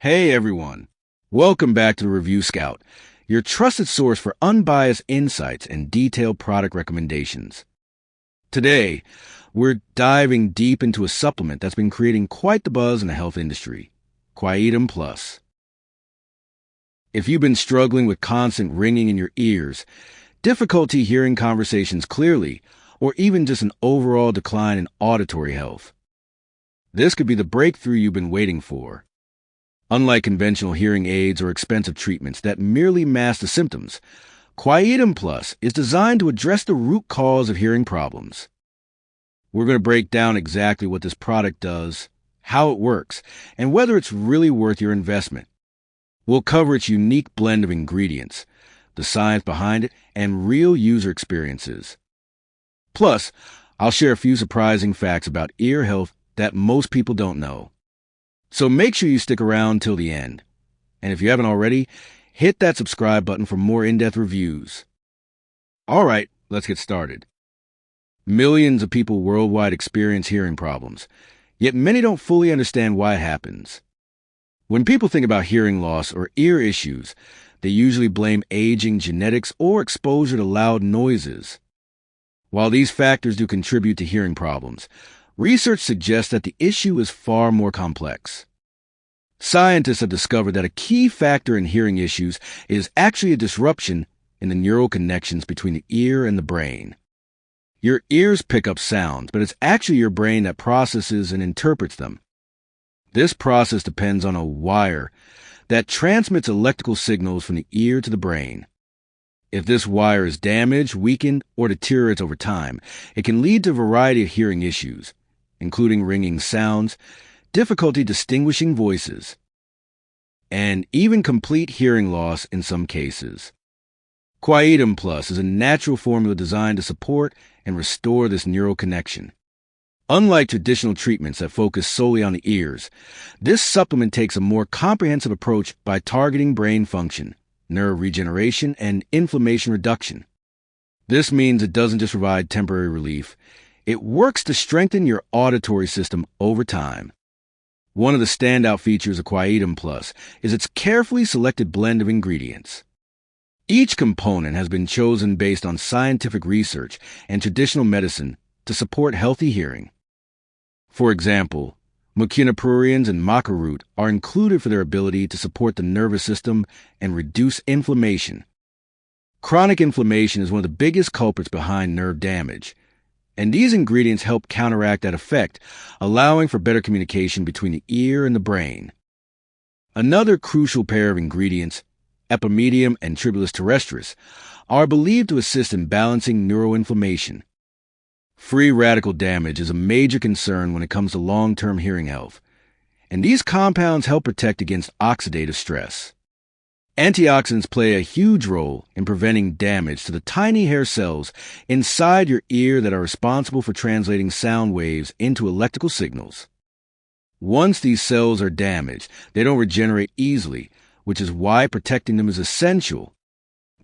Hey everyone, welcome back to the Review Scout, your trusted source for unbiased insights and detailed product recommendations. Today, we're diving deep into a supplement that's been creating quite the buzz in the health industry, Quietum Plus. If you've been struggling with constant ringing in your ears, difficulty hearing conversations clearly, or even just an overall decline in auditory health, this could be the breakthrough you've been waiting for. Unlike conventional hearing aids or expensive treatments that merely mask the symptoms, Quietum Plus is designed to address the root cause of hearing problems. We're going to break down exactly what this product does, how it works, and whether it's really worth your investment. We'll cover its unique blend of ingredients, the science behind it, and real user experiences. Plus, I'll share a few surprising facts about ear health that most people don't know. So make sure you stick around till the end. And if you haven't already, hit that subscribe button for more in-depth reviews. All right, let's get started. Millions of people worldwide experience hearing problems, yet many don't fully understand why it happens. When people think about hearing loss or ear issues, they usually blame aging, genetics, or exposure to loud noises. While these factors do contribute to hearing problems, research suggests that the issue is far more complex. Scientists have discovered that a key factor in hearing issues is actually a disruption in the neural connections between the ear and the brain. Your ears pick up sounds, but it's actually your brain that processes and interprets them. This process depends on a wire that transmits electrical signals from the ear to the brain. If this wire is damaged, weakened, or deteriorates over time, it can lead to a variety of hearing issues, including ringing sounds, difficulty distinguishing voices, and even complete hearing loss in some cases. Quietum Plus is a natural formula designed to support and restore this neural connection. Unlike traditional treatments that focus solely on the ears, this supplement takes a more comprehensive approach by targeting brain function, nerve regeneration, and inflammation reduction. This means it doesn't just provide temporary relief. It works to strengthen your auditory system over time. One of the standout features of Quietum Plus is its carefully selected blend of ingredients. Each component has been chosen based on scientific research and traditional medicine to support healthy hearing. For example, muciniprurians and maca root are included for their ability to support the nervous system and reduce inflammation. Chronic inflammation is one of the biggest culprits behind nerve damage, and these ingredients help counteract that effect, allowing for better communication between the ear and the brain. Another crucial pair of ingredients, epimedium and tribulus terrestris, are believed to assist in balancing neuroinflammation. Free radical damage is a major concern when it comes to long-term hearing health, and these compounds help protect against oxidative stress. Antioxidants play a huge role in preventing damage to the tiny hair cells inside your ear that are responsible for translating sound waves into electrical signals. Once these cells are damaged, they don't regenerate easily, which is why protecting them is essential.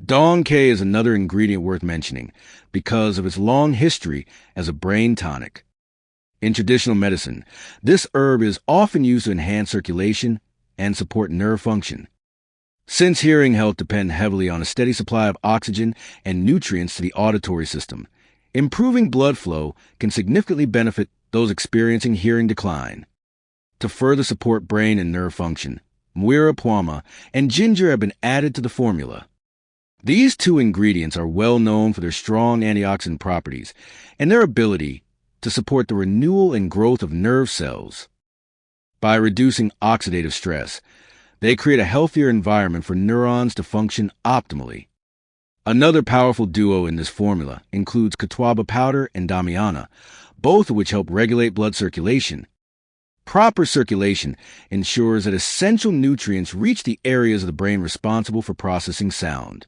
Dong Quai is another ingredient worth mentioning because of its long history as a brain tonic. In traditional medicine, this herb is often used to enhance circulation and support nerve function. Since hearing health depends heavily on a steady supply of oxygen and nutrients to the auditory system, improving blood flow can significantly benefit those experiencing hearing decline. To further support brain and nerve function, muira puama and ginger have been added to the formula. These two ingredients are well known for their strong antioxidant properties and their ability to support the renewal and growth of nerve cells. By reducing oxidative stress, they create a healthier environment for neurons to function optimally. Another powerful duo in this formula includes catawba powder and damiana, both of which help regulate blood circulation. Proper circulation ensures that essential nutrients reach the areas of the brain responsible for processing sound.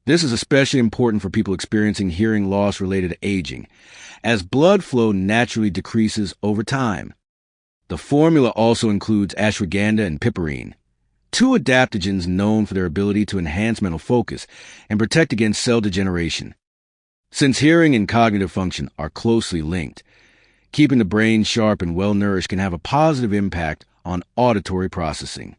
This is especially important for people experiencing hearing loss related to aging, as blood flow naturally decreases over time. The formula also includes ashwagandha and piperine, two adaptogens known for their ability to enhance mental focus and protect against cell degeneration. Since hearing and cognitive function are closely linked, keeping the brain sharp and well-nourished can have a positive impact on auditory processing.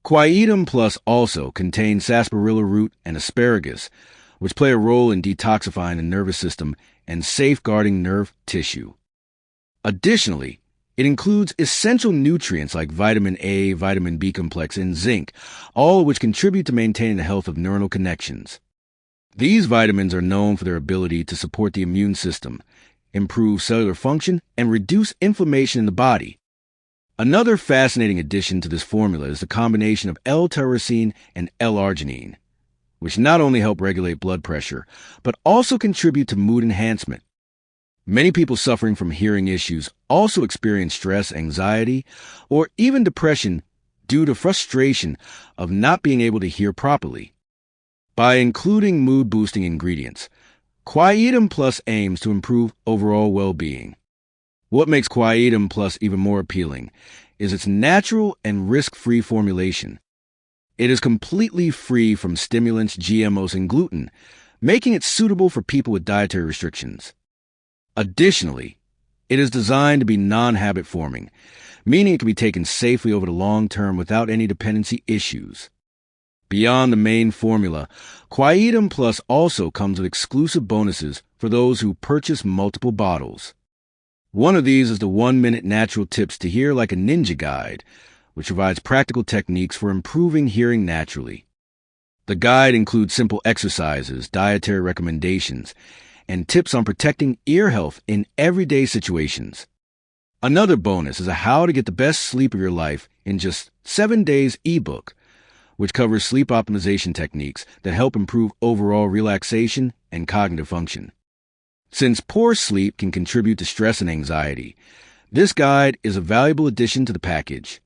Quietum Plus also contains sarsaparilla root and asparagus, which play a role in detoxifying the nervous system and safeguarding nerve tissue. Additionally, it includes essential nutrients like vitamin A, vitamin B complex, and zinc, all of which contribute to maintaining the health of neuronal connections. These vitamins are known for their ability to support the immune system, improve cellular function, and reduce inflammation in the body. Another fascinating addition to this formula is the combination of L-tyrosine and L-arginine, which not only help regulate blood pressure, but also contribute to mood enhancement. Many people suffering from hearing issues also experience stress, anxiety, or even depression due to frustration of not being able to hear properly. By including mood-boosting ingredients, Quietum Plus aims to improve overall well-being. What makes Quietum Plus even more appealing is its natural and risk-free formulation. It is completely free from stimulants, GMOs, and gluten, making it suitable for people with dietary restrictions. Additionally, it is designed to be non-habit forming, meaning it can be taken safely over the long term without any dependency issues. Beyond the main formula, Quietum Plus also comes with exclusive bonuses for those who purchase multiple bottles. One of these is the 1-minute natural tips to hear like a ninja guide, which provides practical techniques for improving hearing naturally. The guide includes simple exercises, dietary recommendations, and tips on protecting ear health in everyday situations. Another bonus is a How to Get the Best Sleep of Your Life in Just 7 Days ebook, which covers sleep optimization techniques that help improve overall relaxation and cognitive function. Since poor sleep can contribute to stress and anxiety, this guide is a valuable addition to the package.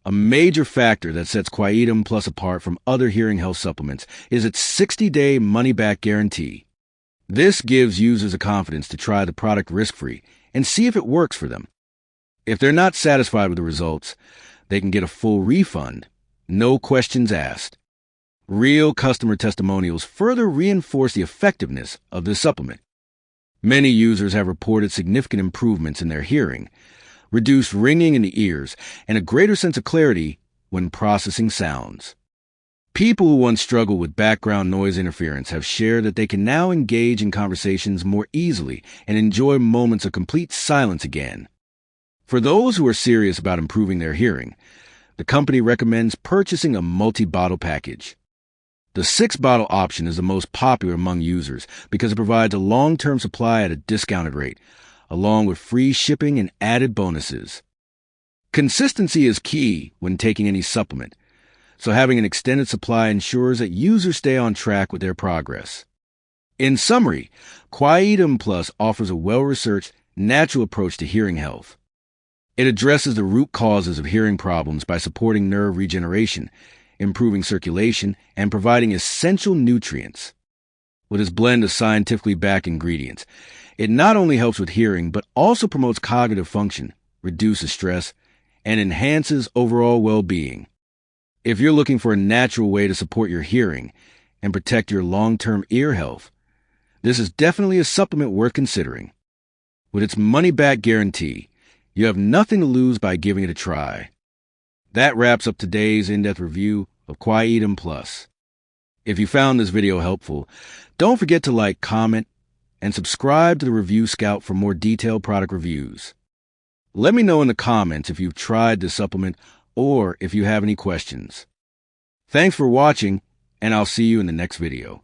A major factor that sets Quietum Plus apart from other hearing health supplements is its 60-day money-back guarantee. This gives users the confidence to try the product risk-free and see if it works for them. If they're not satisfied with the results, they can get a full refund, no questions asked. Real customer testimonials further reinforce the effectiveness of this supplement. Many users have reported significant improvements in their hearing, reduced ringing in the ears, and a greater sense of clarity when processing sounds. People who once struggled with background noise interference have shared that they can now engage in conversations more easily and enjoy moments of complete silence again. For those who are serious about improving their hearing, the company recommends purchasing a multi-bottle package. The 6-bottle option is the most popular among users because it provides a long-term supply at a discounted rate, along with free shipping and added bonuses. Consistency is key when taking any supplement, so having an extended supply ensures that users stay on track with their progress. In summary, Quietum Plus offers a well-researched, natural approach to hearing health. It addresses the root causes of hearing problems by supporting nerve regeneration, improving circulation, and providing essential nutrients. With its blend of scientifically backed ingredients, it not only helps with hearing, but also promotes cognitive function, reduces stress, and enhances overall well-being. If you're looking for a natural way to support your hearing and protect your long-term ear health, this is definitely a supplement worth considering. With its money-back guarantee, you have nothing to lose by giving it a try. That wraps up today's in-depth review of Quietum Plus. If you found this video helpful, don't forget to like, comment, and subscribe to the Review Scout for more detailed product reviews. Let me know in the comments if you've tried this supplement or if you have any questions. Thanks for watching, and I'll see you in the next video.